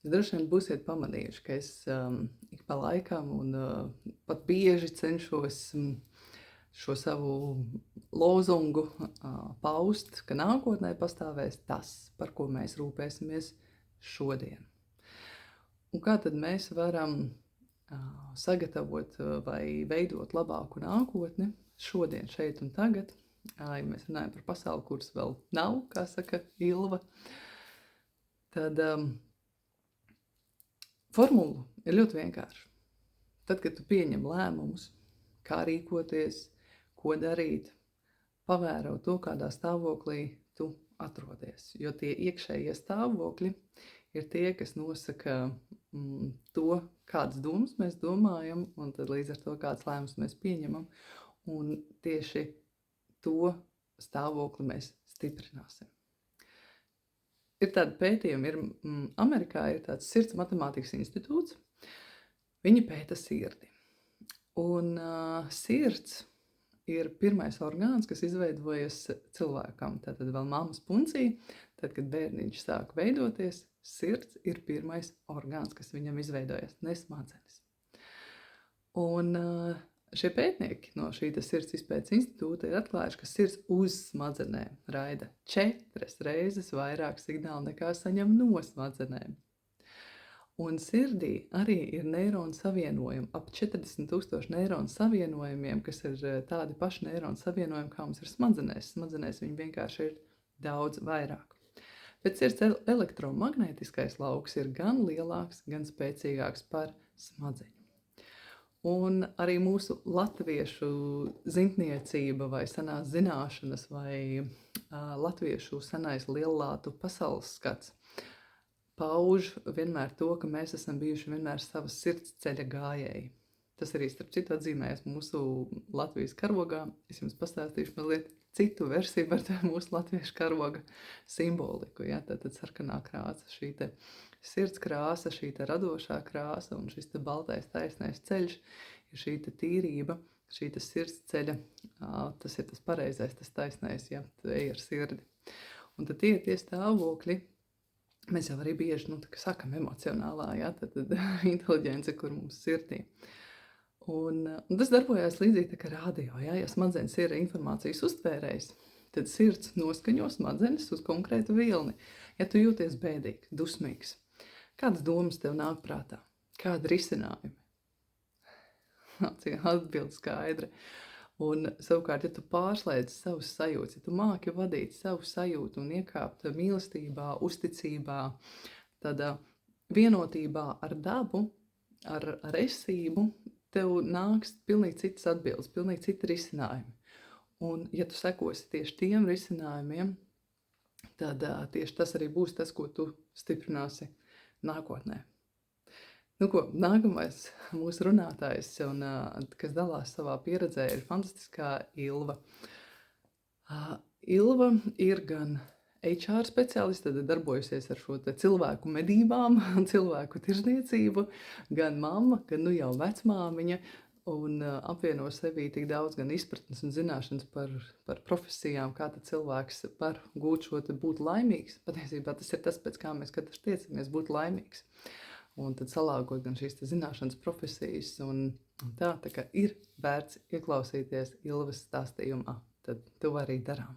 Jūs droši vien būsiet pamanījuši, ka es ik pa laikam un pat bieži cenšos šo savu lozungu paust, ka nākotnē pastāvēs tas, par ko mēs rūpēsimies šodien. Un kā tad mēs varam sagatavot vai veidot labāku nākotni šodien, šeit un tagad, ja mēs runājam par pasauli, kuras vēl nav, kā saka Ilva, tad formula ir ļoti vienkārša. Tad, kad tu pieņem lēmumus, kā rīkoties, ko darīt, pavēro to, kādā stāvoklī tu atrodies. Jo tie iekšējie stāvokļi ir tie, kas nosaka to, kādas domas mēs domājam, un tad līdz ar to, kāds lēmums mēs pieņemam. Un tieši to stāvokli mēs stiprināsim. Ir tādi pētījumi, Amerikā ir tāds sirds matemātikas institūts, viņi pēta sirdi. Un sirds ir pirmais orgāns, kas izveidojas cilvēkam. Tātad vēl mammas puncī, tad, kad bērniņš sāk veidoties, sirds ir pirmais orgāns, kas viņam izveidojas, ne smadzenes. Un šie pētnieki no šī sirds izpētes institūta ir atklājuši, ka sirds uz smadzenēm raida 4 reizes vairāk signālu nekā saņem no smadzenēm. Un sirdī arī ir neironu savienojumi, ap 40,000 neironu savienojumiem, kas ir tādi paši neironu savienojumi, kā mums ir smadzenēs. Smadzenēs viņi vienkārši ir daudz vairāk. Bet sirds elektromagnētiskais lauks ir gan lielāks, gan spēcīgāks par smadzeņu. Un arī mūsu latviešu zintniecība vai senās zināšanas vai latviešu senais liellātu pasaules skats pauž vienmēr to, ka mēs esam bijuši vienmēr savas sirds ceļa gājēji. Tas arī, starp citu, atzīmējas mūsu Latvijas karogā. Es jums pastāstīšu mazliet citu versiju par mūsu latviešu karoga simboliku. Ja? Tātad sarkanā krāsa, šī te sirds krāsa, šī te radošā krāsa un šis te baltais taisnais ceļš ir šī te tīrība, šī te sirds ceļa, tas ir tas pareizais, tas taisnais, ja, tu ej ar sirdi. Un tad tie stāvokļi, mēs jau arī bieži, sakam, emocionālā, ja, tad inteliģence, kur mums sirdī. Un tas darbojās līdzīgi tā kā radio, ja smadzenes ir informācijas uztvērējs, tad sirds noskaņo smadzenes uz konkrētu vilni. Ja tu jūties bēdīgi, dusmīgs, kādas domas tev nāk prātā? Kādi risinājumi? Atbild skaidra. Un savukārt, ja tu pārslēdz savus sajūtas, ja tu māki vadīt savu sajūtu un iekāpt mīlestībā, uzticībā, tad vienotībā ar dabu, ar esību, tev nāks pilnīgi citas atbildes, pilnīgi citi risinājumi. Un ja tu sekosi tieši tiem risinājumiem, tad tieši tas arī būs tas, ko tu stiprināsi nākotnē. Nākamais mūsu runātājs, kas dalās savā pieredzē, ir fantastiskā Ilva. Ilva ir gan HR speciāliste, tad darbojusies ar šo te cilvēku medībām, cilvēku tirzniecību, gan mamma, gan jau vecmāmiņa, un apvieno sevī tik daudz gan izpratnes un zināšanas par profesijām, kā tad cilvēks var gūt šo te būt laimīgs. Patiesībā tas ir tas, pēc kā mēs katrs tiecamies, būt laimīgs. Un tad salāgot gan šīs zināšanas profesijas, un tā kā ir vērts ieklausīties Ilvas stāstījumā, tad to arī darām.